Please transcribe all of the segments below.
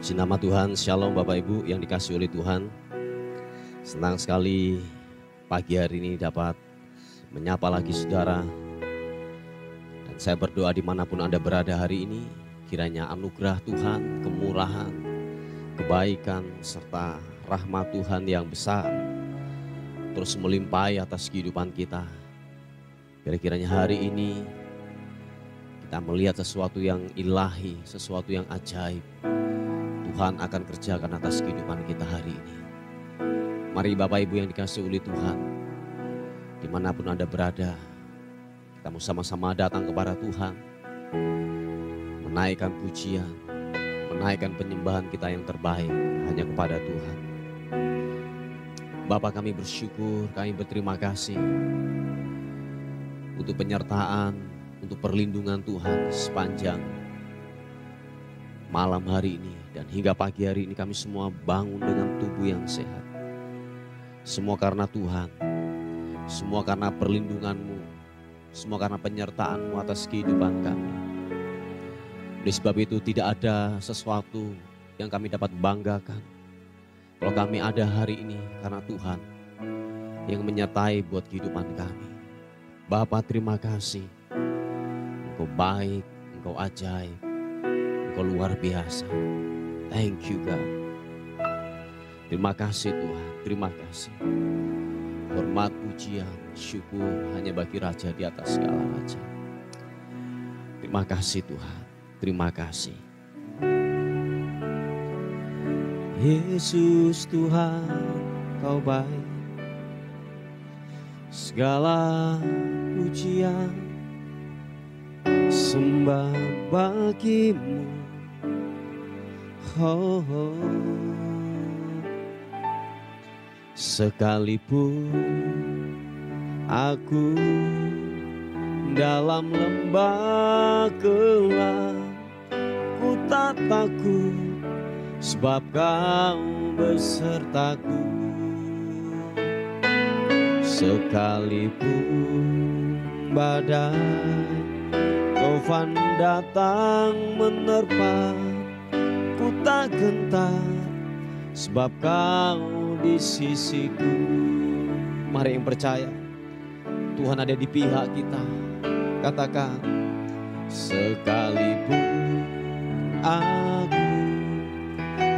Puji nama Tuhan, Shalom Bapak Ibu yang dikasihi oleh Tuhan. Senang sekali pagi hari ini dapat menyapa lagi saudara. Dan saya berdoa dimanapun Anda berada hari ini, kiranya anugerah Tuhan, kemurahan, kebaikan, serta rahmat Tuhan yang besar terus melimpahi atas kehidupan kita. Kira-kiranya hari ini kita melihat sesuatu yang ilahi, sesuatu yang ajaib. Tuhan akan kerjakan atas kehidupan kita hari ini. Mari Bapak Ibu yang dikasihi oleh Tuhan, dimanapun Anda berada, kita mau sama-sama datang kepada Tuhan, menaikkan pujian, menaikkan penyembahan kita yang terbaik hanya kepada Tuhan. Bapa, kami bersyukur, kami berterima kasih untuk penyertaan, untuk perlindungan Tuhan sepanjang malam hari ini. Dan hingga pagi hari ini kami semua bangun dengan tubuh yang sehat. Semua karena Tuhan, semua karena perlindungan-Mu, semua karena penyertaan-Mu atas kehidupan kami. Oleh sebab itu tidak ada sesuatu yang kami dapat banggakan kalau kami ada hari ini karena Tuhan yang menyertai buat kehidupan kami. Bapa, terima kasih. Engkau baik, Engkau ajaib, Engkau luar biasa. Thank you God. Terima kasih Tuhan, terima kasih. Hormat, pujian, syukur hanya bagi Raja di atas segala raja. Terima kasih Tuhan, terima kasih. Yesus Tuhan, Kau baik. Segala pujian sembah bagimu. Oh, oh. Sekalipun aku dalam lembah gelap, ku tak takut sebab Kau besertaku. Sekalipun badai taufan datang menerpa, ku tak gentar sebab Kau di sisiku. Mari yang percaya Tuhan ada di pihak kita. Katakan, sekalipun aku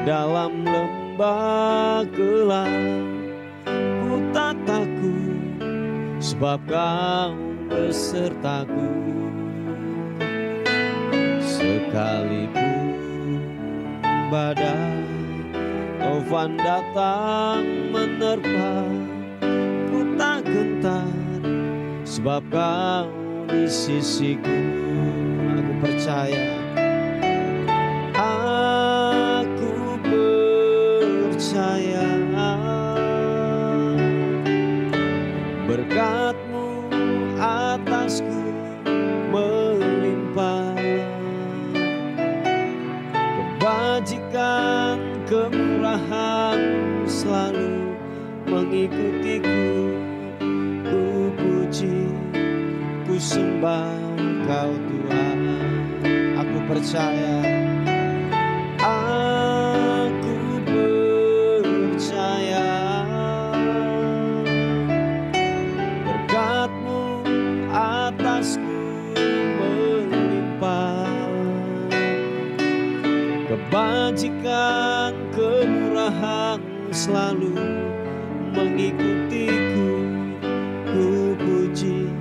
dalam lembah gelap, ku tak takut sebab Kau besertaku. Sekalipun badai taufan datang menerpa, ku tak gentar sebab Kau di sisiku. Aku percaya, aku percaya berkat-Mu atasku melimpah. Kebajikan, kemurahan selalu mengikutiku. Ku puji, ku sembah Kau Tuhan. Aku percaya, aku percaya berkat-Mu atasku melimpah. Kebajikan, kemurahan selalu mengikutiku. Ku puji,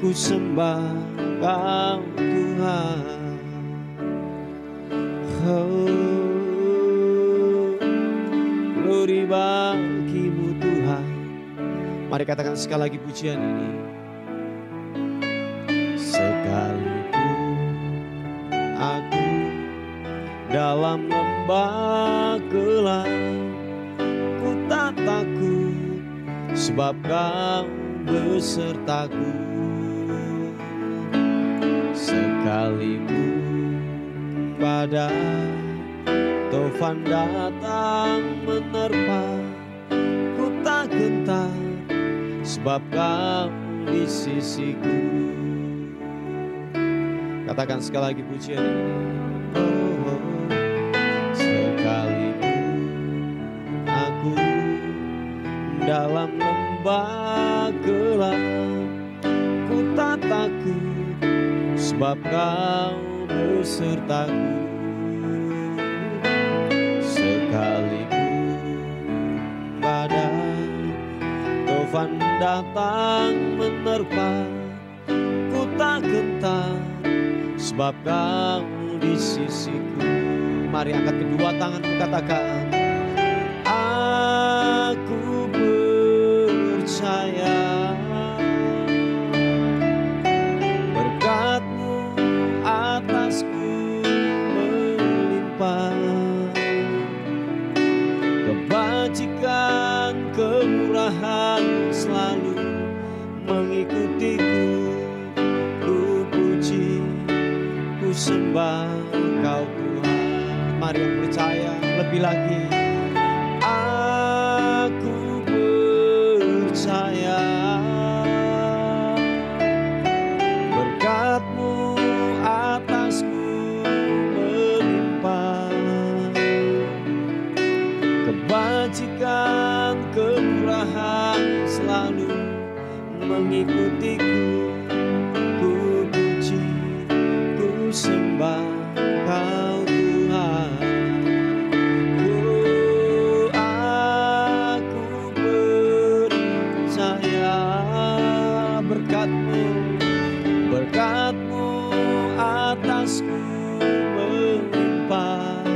ku sembah Kau Tuhan. Oh, glory bagi-Mu Tuhan. Mari katakan sekali lagi pujian ini. Sekalipun aku dalam lembah gelap, ku tak takut sebab Kau besertaku. Sekalipun badai taufan datang menerpa, ku tak gentar sebab Kau di sisiku. Katakan sekali lagi pujian ini. Oh, oh. dalam lembah gelap, ku tak takut sebab Kau besertaku. Sekalipun badai tofan datang menerpa, ku tak gentar sebab Kau di sisiku. Mari angkat kedua tanganmu, katakan, aku percaya berkat-Mu atasku melimpah, kebajikan kemurahan selalu mengikutiku. Ku puji, ku sembah Kau Tuhan. Mari yang percaya lebih lagi. Aku percaya berkat-Mu atasku melimpah, kebajikan kemurahan selalu mengikutiku. Ku puji, ku sembah Kau Tuhan. Oh, aku percaya berkat-Mu, berkat-Mu atasku melimpah,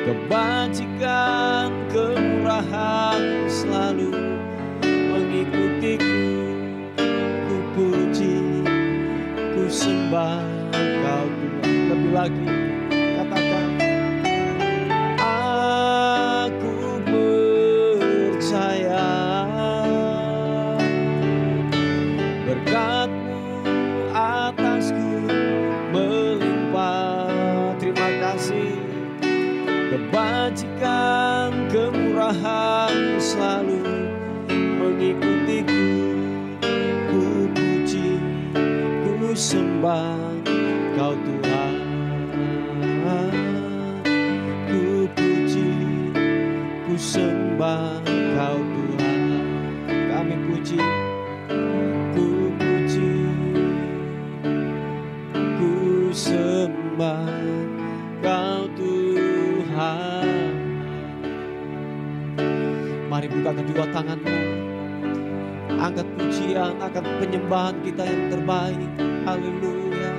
kebajikan kemurahan selalu mengikutiku. Ku puji, ku sembah Kau Tuhan. Lebih lagi, katakan, aku percaya berkat-Mu atasku melimpah. Terima kasih. Kebajikan kemurahan selalu mengikutiku. Ku puji, ku sembah Kau Tuhan. Ku puji, ku sembah Kau Tuhan. Kami puji, ku puji, ku sembah Kau Tuhan. Mari buka kedua tanganmu, angkat pujian, angkat penyembahan kita yang terbaik. Haleluya.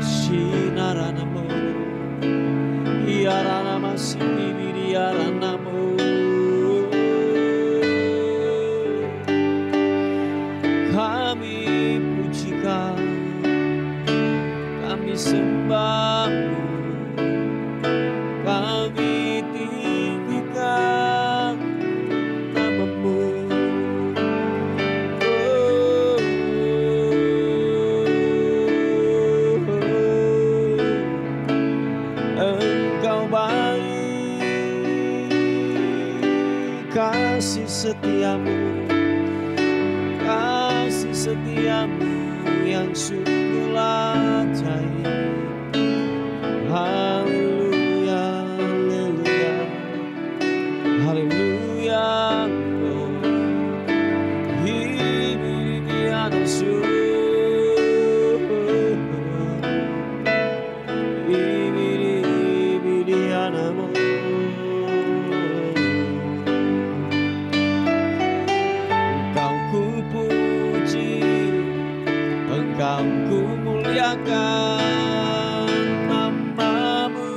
Shinaranamu, Iarana masih Iaranamu. Kami pujikan, kami sembah-Mu, kami tinggikan nama-Mu. Engkau baik, kasih setia-Mu, kasih setia-Mu yang sungguh ajaib. Haleluya, haleluya, haleluya. Engkau ku puji, Engkau ku muliakan nama-Mu.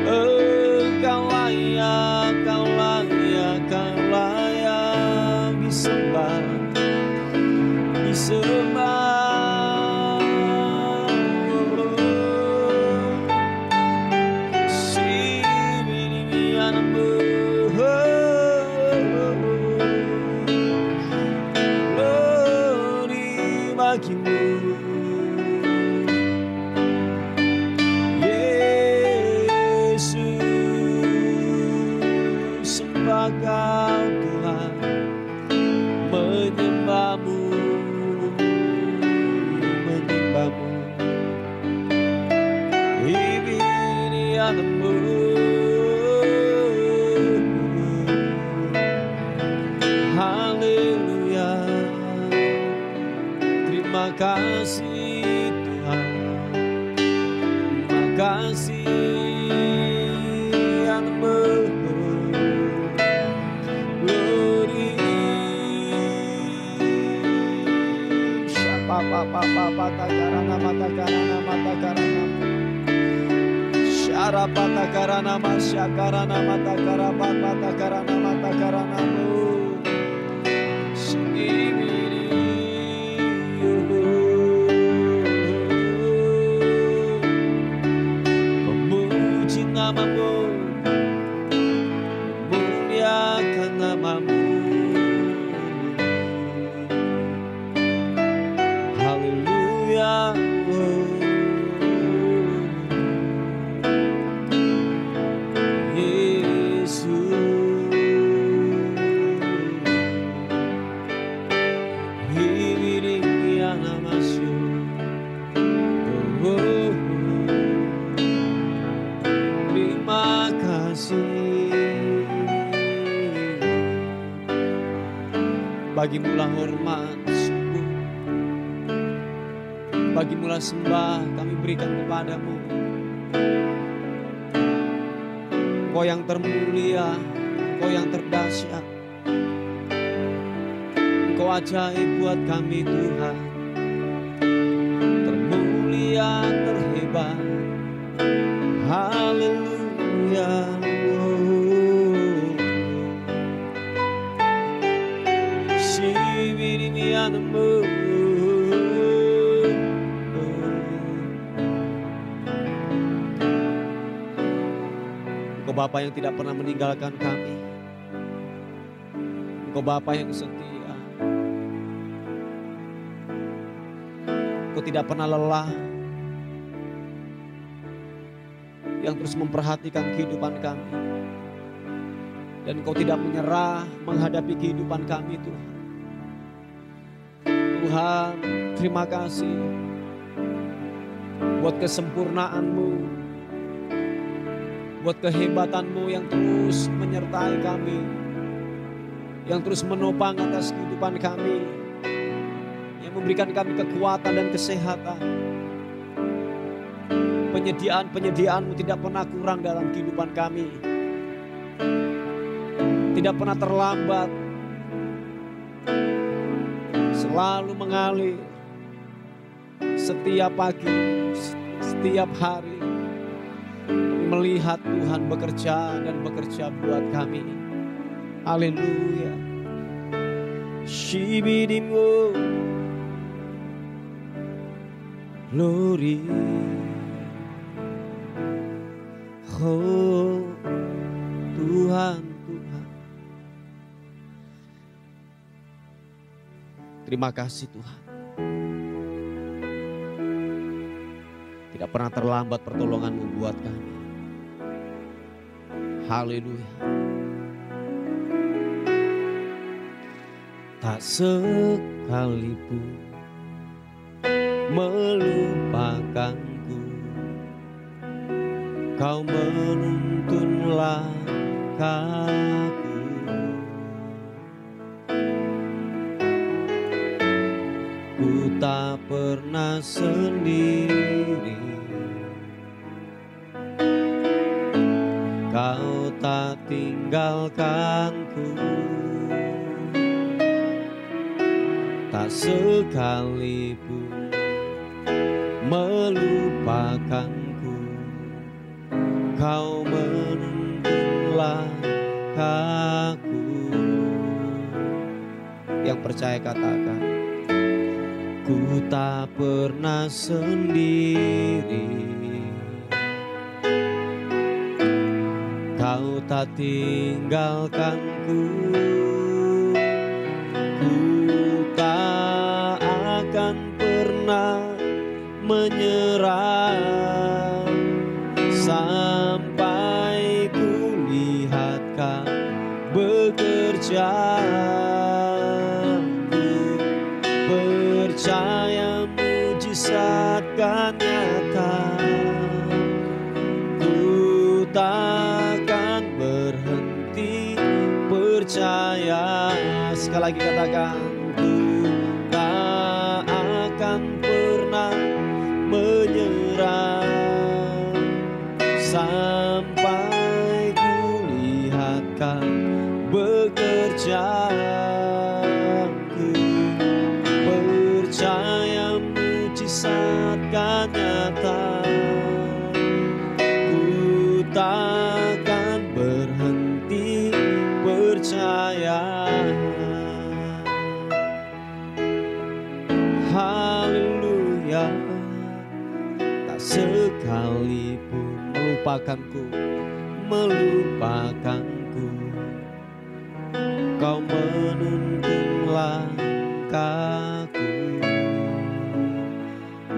Engkau layak, Kau layak, Kau layak disembah, disembah. Glory kasih Tuhan, terima kasih yang glory. Papa karana mata karana syara pata karana masya karana mata karana mata karana memuji namamu, memuliakan namamu. Haleluya. Bagimulah hormat sungguh, bagimulah sembah kami berikan kepadamu. Engkau yang termulia, Engkau yang terdahsyat, Engkau ajaib buat kami Tuhan. Termulia, terhebat, haleluya. Engkau Bapa yang tidak pernah meninggalkan kami. Engkau Bapa yang setia. Engkau tidak pernah lelah, yang terus memperhatikan kehidupan kami. Dan Engkau tidak menyerah menghadapi kehidupan kami Tuhan. Tuhan, terima kasih buat kesempurnaan-Mu, buat kehebatan-Mu yang terus menyertai kami, yang terus menopang atas kehidupan kami, yang memberikan kami kekuatan dan kesehatan. Penyediaan-penyediaan-Mu tidak pernah kurang dalam kehidupan kami, tidak pernah terlambat, selalu mengalir setiap pagi, setiap hari. Melihat Tuhan bekerja dan bekerja buat kami. Haleluya. Shibidimu glory. Oh Tuhan, Tuhan. Terima kasih Tuhan. Tidak pernah terlambat pertolongan-Mu buat kami. Haleluya. Tak sekalipun melupakanku, Kau menuntun langkahku. Ku tak pernah sendiri, Kau tak tinggalkanku. Tak sekalipun melupakanku, Kau menuntun langkahku. Yang percaya katakan, ku tak pernah sendiri, Kau tak tinggalkanku. Ku tak akan pernah menyerah sampai ku lihat Kau bekerja. Ku percaya mujizat kan nyata. Ku takkan berhenti percaya. Sekali lagi katakan, ku tak akan akan pernah menyerah sampai kulihat Kau bekerja. Ku percaya mujizat kan nyata. Ku takkan berhenti percaya. Haleluya. Tak sekalipun melupakanku, Kau menuntun langkahku.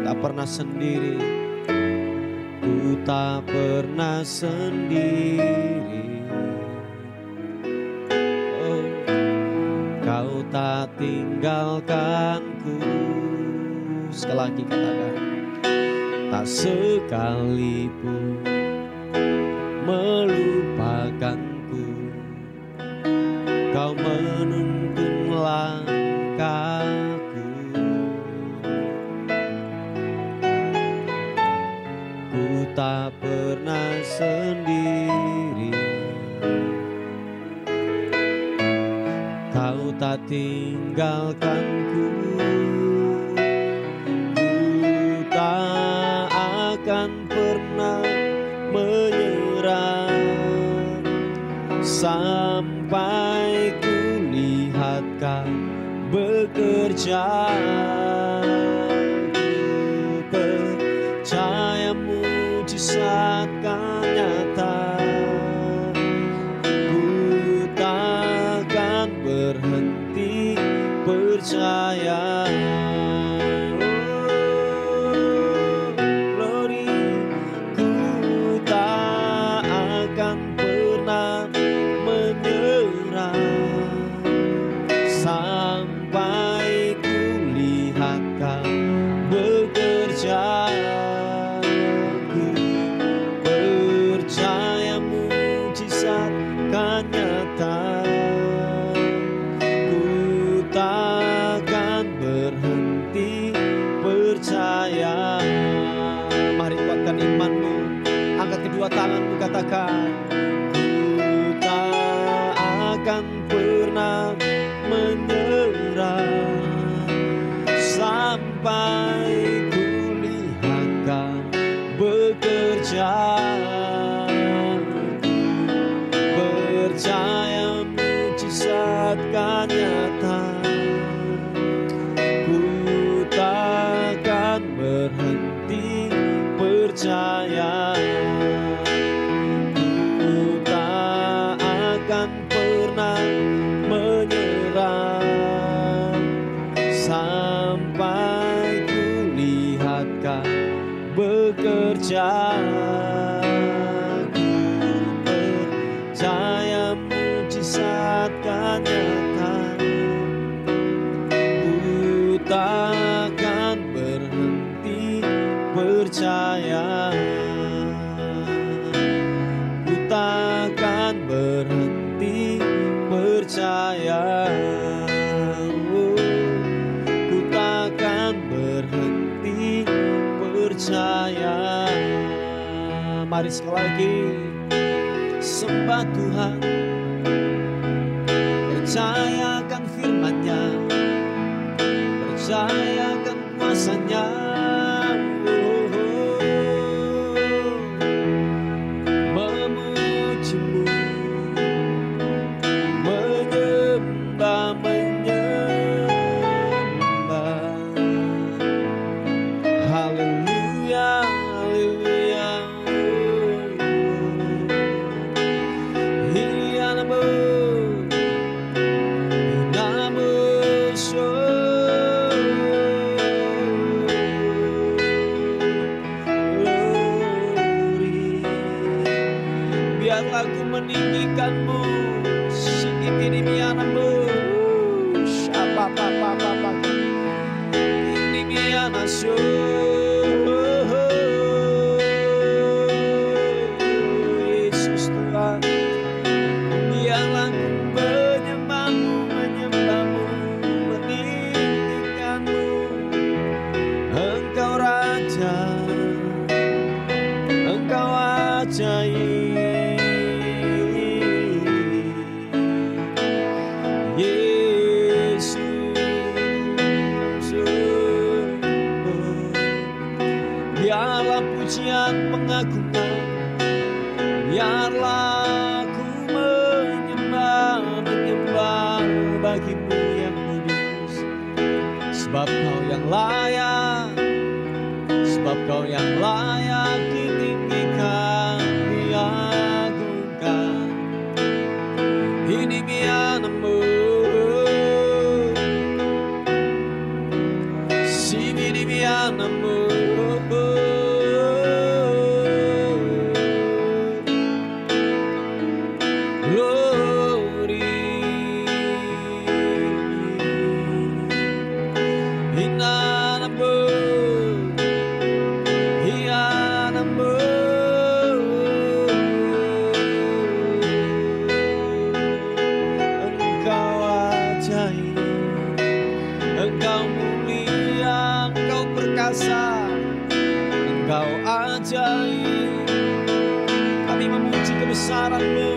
Tak pernah sendiri, ku tak pernah sendiri. Oh, Kau tak tinggalkanku. Sekali lagi katakan, tak sekalipun melupakanku, Kau menuntun langkahku. Ku tak pernah sendiri. Kau tak tinggalkanku. Ku tak akan pernah menyerah sampai kulihat Kau bekerja. Ku percaya mujizat kan nyata. Ku takkan berhenti percaya. Mari kuatkan imanmu, angkat kedua tanganmu, katakan, ku tak akan pernah menyerah sampai kulihat Kau bekerja. Ku percaya mujizat kan nyata. Ku takkan berhenti percaya. Ku tak akan pernah menyerah sampai kulihat Kau bekerja. Ku percaya mujizat kan nyata. Ku takkan berhenti percaya. Ku takkan berhenti percaya. Ku takkan berhenti percaya. Mari sekali lagi sembah Tuhan, percayakan firman-Nya, percayakan kuasa-Nya. Memuji-Mu, menyembah. Haleluya, haleluya. Biarlah ku meninggikan-Mu, ini mianamu, apa ini mianasu. Yesus Tuhan, biarlah ku menyembah-Mu, meninggikan-Mu. Sebab Kau yang layak, sebab Kau yang layak ditinggikan, diagungkan. Ini mianamu, sini mianamu. Engkau mulia, Engkau perkasa, Engkau ajaib. Kami memuji kebesaran-Mu,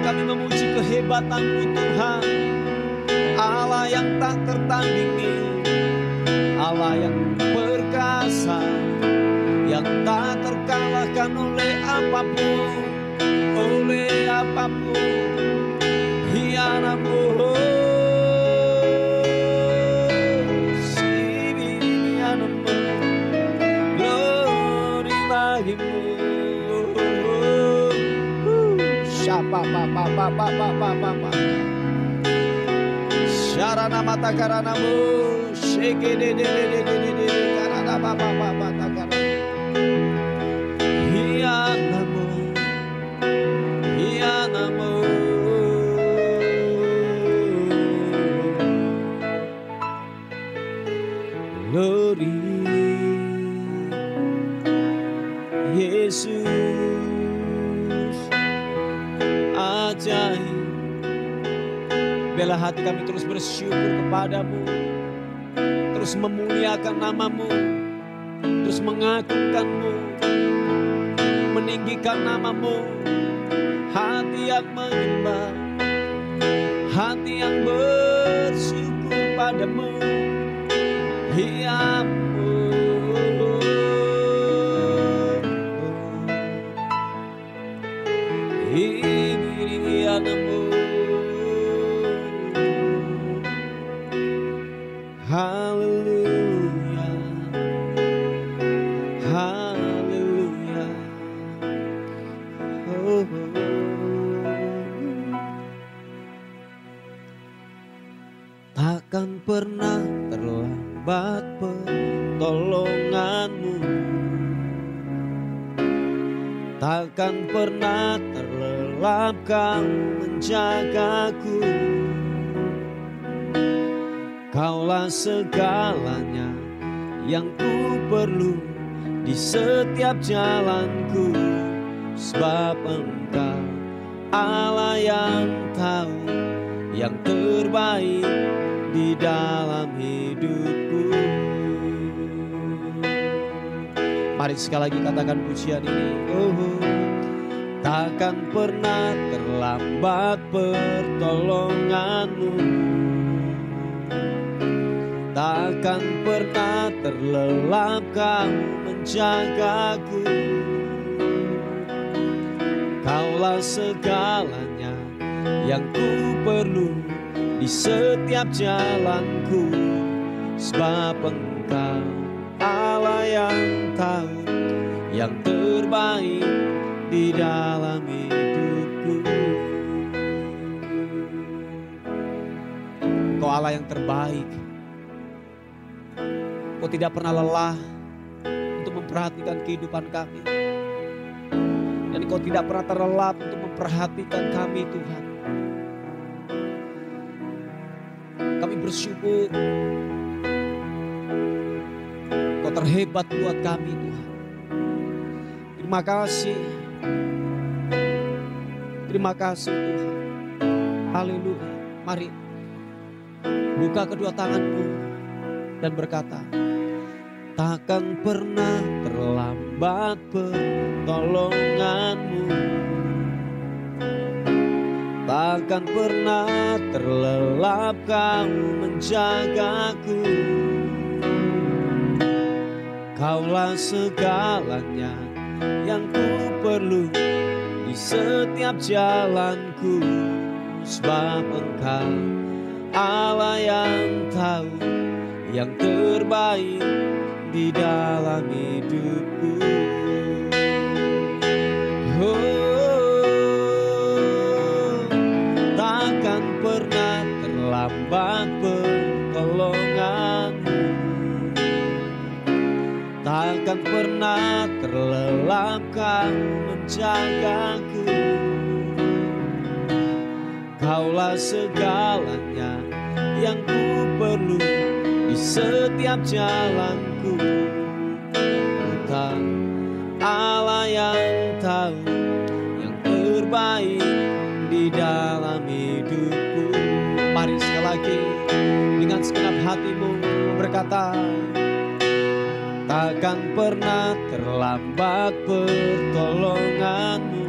kami memuji kehebatan-Mu Tuhan. Allah yang tak tertandingi, Allah yang perkasa, yang tak terkalahkan oleh apapun, oleh apapun. Hianamu, Syarana mata karanamu, shake de karana baba takara. Hianamu, hianamu. Glory Yesus ajaib. Biarlah hati kami terus bersyukur kepadamu, terus memuliakan namamu, terus mengagungkanmu, meninggikan namamu. Hati yang menyembah, hati yang bersyukur padamu. Hiamu, hianamu. Haleluya, haleluya. Oh, takkan pernah terlambat pertolonganmu, takkan pernah terlelap Kau menjagaku. Kaulah segalanya yang ku perlu di setiap jalanku. Sebab Engkau Allah yang tahu yang terbaik di dalam hidupku. Mari sekali lagi katakan pujian ini. Oh, takkan pernah terlambat pertolonganmu, takkan pernah terlelap Kau menjagaku. Kaulah segalanya yang ku perlu di setiap jalanku. Sebab Engkau Allah yang tahu yang terbaik di dalam hidupku. Kau Allah yang terbaik. Kau tidak pernah lelah untuk memperhatikan kehidupan kami. Dan Kau tidak pernah terlelap untuk memperhatikan kami Tuhan. Kami bersyukur Kau terhebat buat kami Tuhan. Terima kasih. Terima kasih Tuhan. Haleluya. Mari buka kedua tanganmu dan berkata, takkan pernah terlambat pertolonganmu, takkan pernah terlelap Kau menjagaku. Kaulah segalanya yang ku perlu di setiap jalanku. Sebab Engkau Allah yang tahu yang terbaik di dalam hidupku. Takkan pernah terlambat pertolonganmu, takkan pernah terlelap Kau menjagaku. Kaulah segalanya yang ku perlu di setiap jalanku. Engkau Allah yang tahu yang terbaik di dalam hidupku. Mari sekali lagi dengan segenap hatimu berkata, takkan pernah terlambat pertolonganmu,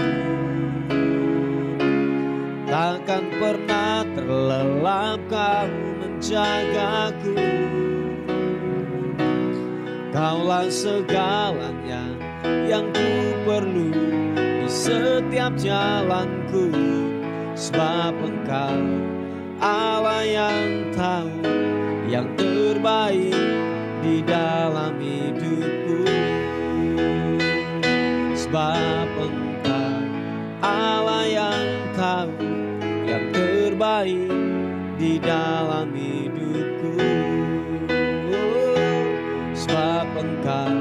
takkan pernah terlelap Kau menjagaku. Kaulah segalanya yang ku perlu di setiap jalanku. Sebab Engkau Allah yang tahu yang terbaik di dalam hidupku. Sebab Engkau Allah yang tahu yang terbaik di dalam hidupku. Sebab Engkau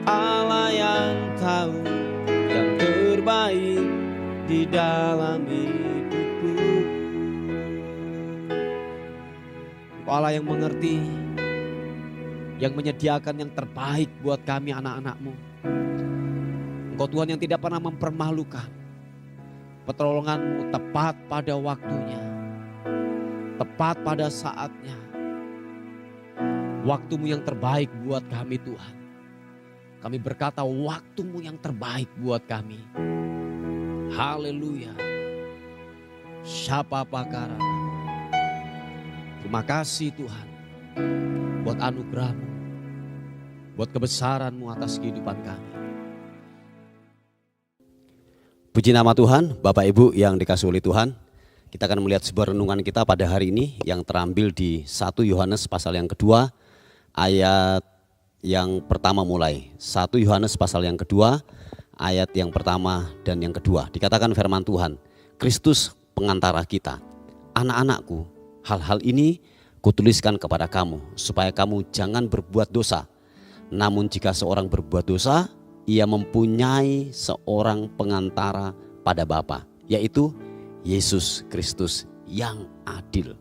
Allah yang tahu yang terbaik di dalam hidupku. Engkau Allah yang mengerti, yang menyediakan yang terbaik buat kami anak-anak-Mu. Engkau Tuhan yang tidak pernah mempermalukan. Pertolongan-Mu tepat pada waktunya, tepat pada saatnya. Waktu-Mu yang terbaik buat kami Tuhan. Kami berkata waktu-Mu yang terbaik buat kami. Haleluya. Syapa pakara. Terima kasih Tuhan buat anugerah-Mu, buat kebesaran-Mu atas kehidupan kami. Puji nama Tuhan, Bapak Ibu yang dikasihi oleh Tuhan. Kita akan melihat sebuah renungan kita pada hari ini yang terambil di 1 Yohanes pasal yang kedua, ayat yang pertama mulai. 1 Yohanes pasal yang kedua, ayat yang pertama dan yang kedua. Dikatakan firman Tuhan, Kristus pengantara kita. Anak-anakku, hal-hal ini kutuliskan kepada kamu, supaya kamu jangan berbuat dosa. Namun jika seorang berbuat dosa, ia mempunyai seorang pengantara pada Bapa, yaitu Yesus Kristus yang adil.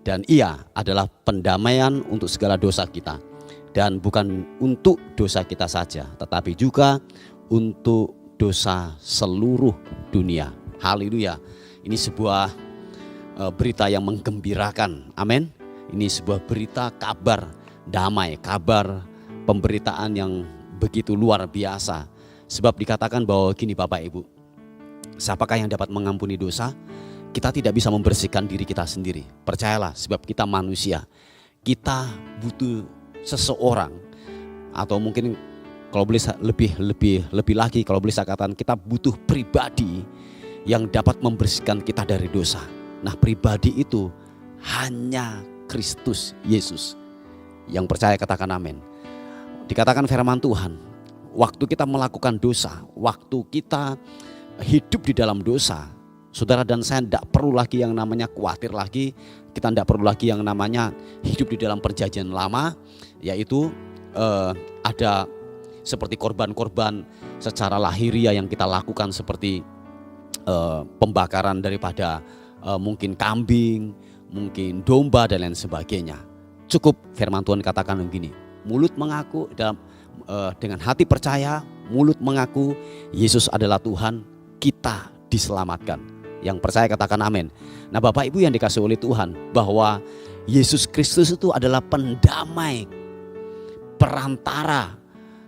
Dan ia adalah pendamaian untuk segala dosa kita. Dan bukan untuk dosa kita saja, tetapi juga untuk dosa seluruh dunia. Haleluya. Ini sebuah berita yang menggembirakan. Amin. Ini sebuah berita kabar damai, kabar pemberitaan yang begitu luar biasa. Sebab dikatakan bahwa gini Bapak Ibu, siapakah yang dapat mengampuni dosa? Kita tidak bisa membersihkan diri kita sendiri. Percayalah, sebab kita manusia. Kita butuh seseorang, atau mungkin kalau boleh lebih lagi, kalau boleh saya katakan kita butuh pribadi yang dapat membersihkan kita dari dosa. Nah, pribadi itu hanya Kristus Yesus. Yang percaya katakan amin. Dikatakan firman Tuhan, waktu kita melakukan dosa, waktu kita hidup di dalam dosa, saudara dan saya tidak perlu lagi yang namanya khawatir lagi. Kita tidak perlu lagi yang namanya hidup di dalam perjanjian lama, yaitu ada seperti korban-korban secara lahiriah yang kita lakukan, seperti pembakaran daripada mungkin kambing, mungkin domba dan lain sebagainya. Cukup firman Tuhan katakan begini, mulut mengaku dengan hati percaya, mulut mengaku Yesus adalah Tuhan, kita diselamatkan. Yang percaya katakan amin. Nah Bapak Ibu yang dikasihi oleh Tuhan, bahwa Yesus Kristus itu adalah pendamai, perantara,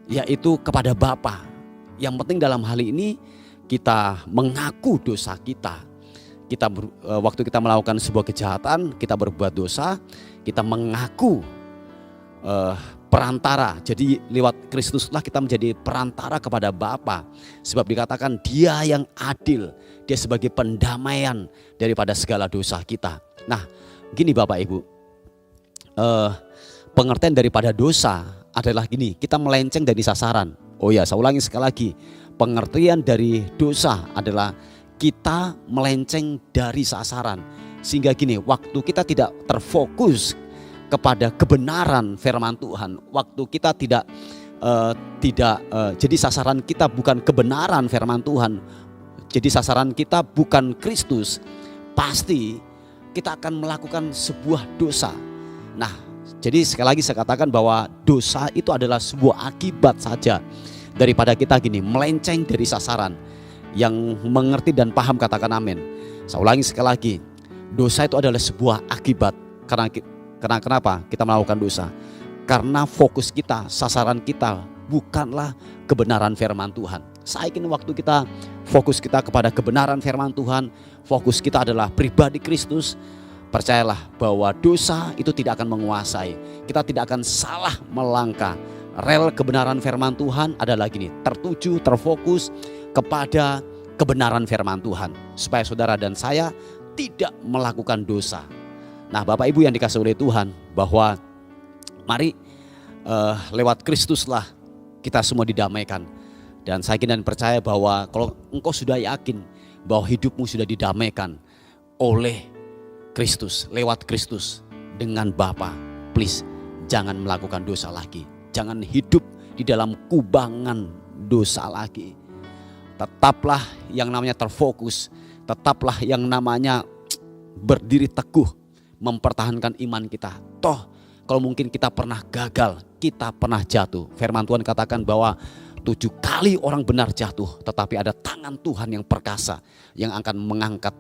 yaitu kepada Bapa. Yang penting dalam hal ini kita mengaku dosa kita. Waktu kita melakukan sebuah kejahatan, kita berbuat dosa, kita mengaku perantara. Jadi lewat Kristuslah kita menjadi perantara kepada Bapa. Sebab dikatakan Dia yang adil, Dia sebagai pendamaian daripada segala dosa kita. Nah, gini Bapak Ibu, pengertian daripada dosa adalah gini, kita melenceng dari sasaran. Oh ya, saya ulangi sekali lagi. Pengertian dari dosa adalah kita melenceng dari sasaran. Sehingga gini, waktu kita tidak terfokus kepada kebenaran firman Tuhan, waktu kita tidak jadi sasaran kita bukan kebenaran firman Tuhan, jadi sasaran kita bukan Kristus, pasti kita akan melakukan sebuah dosa. Nah, jadi sekali lagi saya katakan bahwa dosa itu adalah sebuah akibat saja daripada kita gini melenceng dari sasaran. Yang mengerti dan paham katakan amin. Saya ulangi sekali lagi, dosa itu adalah sebuah akibat. Karena kenapa kita melakukan dosa? Karena fokus kita, sasaran kita bukanlah kebenaran firman Tuhan. Saya ingin waktu kita fokus kita kepada kebenaran firman Tuhan, fokus kita adalah pribadi Kristus, percayalah bahwa dosa itu tidak akan menguasai. Kita tidak akan salah melangkah. Rel kebenaran firman Tuhan adalah gini, tertuju, terfokus kepada kebenaran firman Tuhan, supaya saudara dan saya tidak melakukan dosa. Nah, Bapak Ibu yang dikasihi oleh Tuhan, bahwa mari lewat Kristuslah kita semua didamaikan. Dan saya yakin dan percaya bahwa kalau engkau sudah yakin bahwa hidupmu sudah didamaikan oleh Kristus, lewat Kristus dengan Bapa, please jangan melakukan dosa lagi. Jangan hidup di dalam kubangan dosa lagi. Tetaplah yang namanya terfokus, tetaplah yang namanya berdiri teguh mempertahankan iman kita. Toh kalau mungkin kita pernah gagal, kita pernah jatuh. Firman Tuhan katakan bahwa 7 kali orang benar jatuh, tetapi ada tangan Tuhan yang perkasa yang akan mengangkat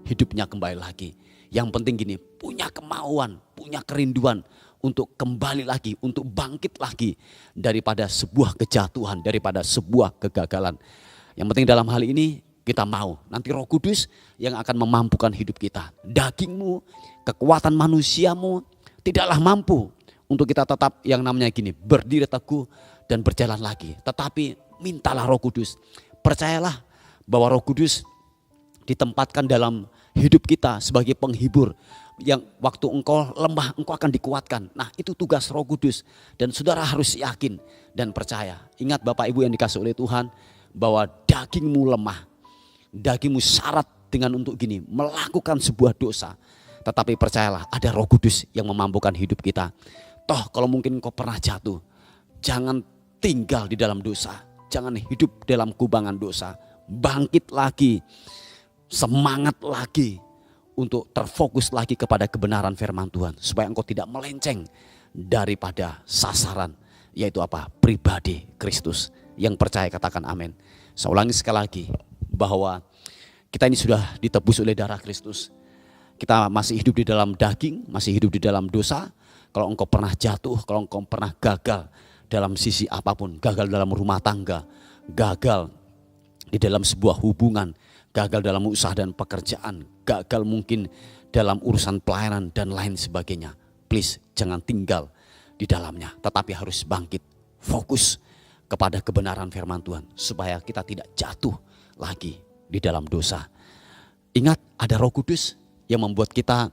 hidupnya kembali lagi. Yang penting gini, punya kemauan, punya kerinduan untuk kembali lagi, untuk bangkit lagi daripada sebuah kejatuhan, daripada sebuah kegagalan. Yang penting dalam hal ini kita mau, nanti Roh Kudus yang akan memampukan hidup kita. Dagingmu, kekuatan manusiamu tidaklah mampu untuk kita tetap yang namanya gini, berdiri teguh dan berjalan lagi. Tetapi mintalah Roh Kudus. Percayalah bahwa Roh Kudus ditempatkan dalam hidup kita sebagai penghibur. Yang waktu engkau lemah, engkau akan dikuatkan. Nah, itu tugas Roh Kudus. Dan saudara harus yakin dan percaya. Ingat Bapak Ibu yang dikasihi oleh Tuhan, bahwa dagingmu lemah, dagingmu syarat dengan untuk gini, melakukan sebuah dosa. Tetapi percayalah, ada Roh Kudus yang memampukan hidup kita. Toh kalau mungkin engkau pernah jatuh, jangan tinggal di dalam dosa, jangan hidup dalam kubangan dosa. Bangkit lagi, semangat lagi untuk terfokus lagi kepada kebenaran firman Tuhan, supaya engkau tidak melenceng daripada sasaran, yaitu apa? Pribadi Kristus. Yang percaya katakan amin. Saya ulangi sekali lagi, bahwa kita ini sudah ditebus oleh darah Kristus. Kita masih hidup di dalam daging, masih hidup di dalam dosa. Kalau engkau pernah jatuh, kalau engkau pernah gagal dalam sisi apapun, gagal dalam rumah tangga, gagal di dalam sebuah hubungan, gagal dalam usaha dan pekerjaan, gagal mungkin dalam urusan pelayanan dan lain sebagainya. Please jangan tinggal di dalamnya, tetapi harus bangkit, fokus kepada kebenaran firman Tuhan, supaya kita tidak jatuh lagi di dalam dosa. Ingat, ada Roh Kudus yang membuat kita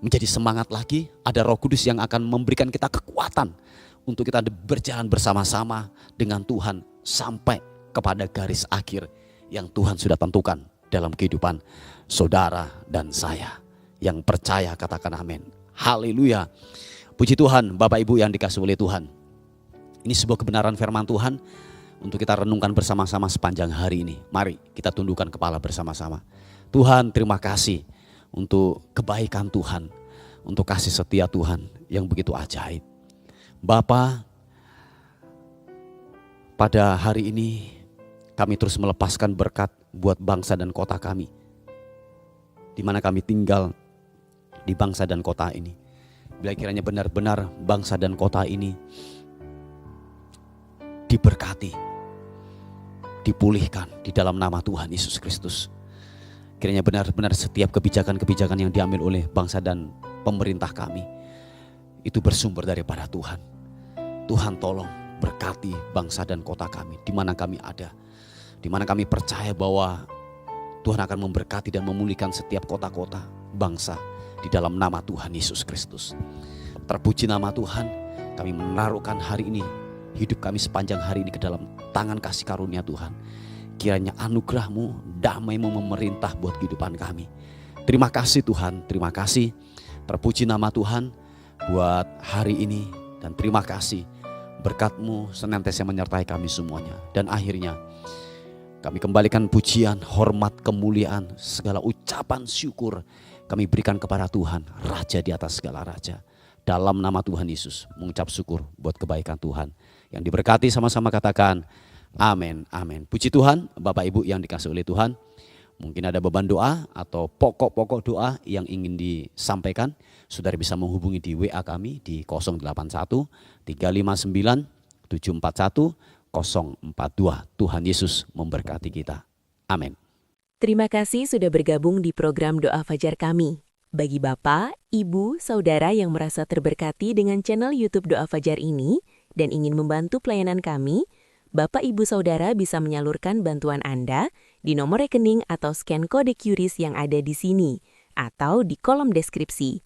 menjadi semangat lagi. Ada Roh Kudus yang akan memberikan kita kekuatan untuk kita berjalan bersama-sama dengan Tuhan sampai kepada garis akhir yang Tuhan sudah tentukan dalam kehidupan saudara dan saya. Yang percaya katakan amin. Haleluya. Puji Tuhan, Bapak Ibu yang dikasihi oleh Tuhan. Ini sebuah kebenaran firman Tuhan untuk kita renungkan bersama-sama sepanjang hari ini. Mari kita tundukkan kepala bersama-sama. Tuhan, terima kasih untuk kebaikan Tuhan, untuk kasih setia Tuhan yang begitu ajaib. Bapa, pada hari ini kami terus melepaskan berkat buat bangsa dan kota kami, di mana kami tinggal di bangsa dan kota ini. Bila kiranya benar-benar bangsa dan kota ini diberkati, dipulihkan di dalam nama Tuhan Yesus Kristus. Kiranya benar-benar setiap kebijakan-kebijakan yang diambil oleh bangsa dan pemerintah kami itu bersumber daripada Tuhan. Tuhan tolong berkati bangsa dan kota kami di mana kami ada. Di mana kami percaya bahwa Tuhan akan memberkati dan memulihkan setiap kota-kota bangsa di dalam nama Tuhan Yesus Kristus. Terpuji nama Tuhan, kami menaruhkan hari ini, hidup kami sepanjang hari ini ke dalam tangan kasih karunia Tuhan. Kiranya anugerah-Mu, damai-Mu memerintah buat kehidupan kami. Terima kasih Tuhan, terima kasih. Terpuji nama Tuhan buat hari ini, dan terima kasih berkat-Mu senantiasa menyertai kami semuanya. Dan akhirnya kami kembalikan pujian, hormat, kemuliaan, segala ucapan syukur kami berikan kepada Tuhan, Raja di atas segala raja. Dalam nama Tuhan Yesus mengucap syukur buat kebaikan Tuhan. Yang diberkati sama-sama katakan amin, amin. Puji Tuhan, Bapak Ibu yang dikasihi oleh Tuhan. Mungkin ada beban doa atau pokok-pokok doa yang ingin disampaikan. Saudara bisa menghubungi di WA kami di 081 359 741 042. Tuhan Yesus memberkati kita. Amin. Terima kasih sudah bergabung di program Doa Fajar kami. Bagi Bapak, Ibu, Saudara yang merasa terberkati dengan channel YouTube Doa Fajar ini dan ingin membantu pelayanan kami, Bapak, Ibu, Saudara bisa menyalurkan bantuan Anda di nomor rekening atau scan kode QRIS yang ada di sini atau di kolom deskripsi.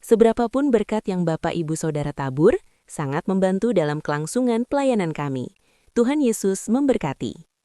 Seberapapun berkat yang Bapak, Ibu, Saudara tabur, sangat membantu dalam kelangsungan pelayanan kami. Tuhan Yesus memberkati.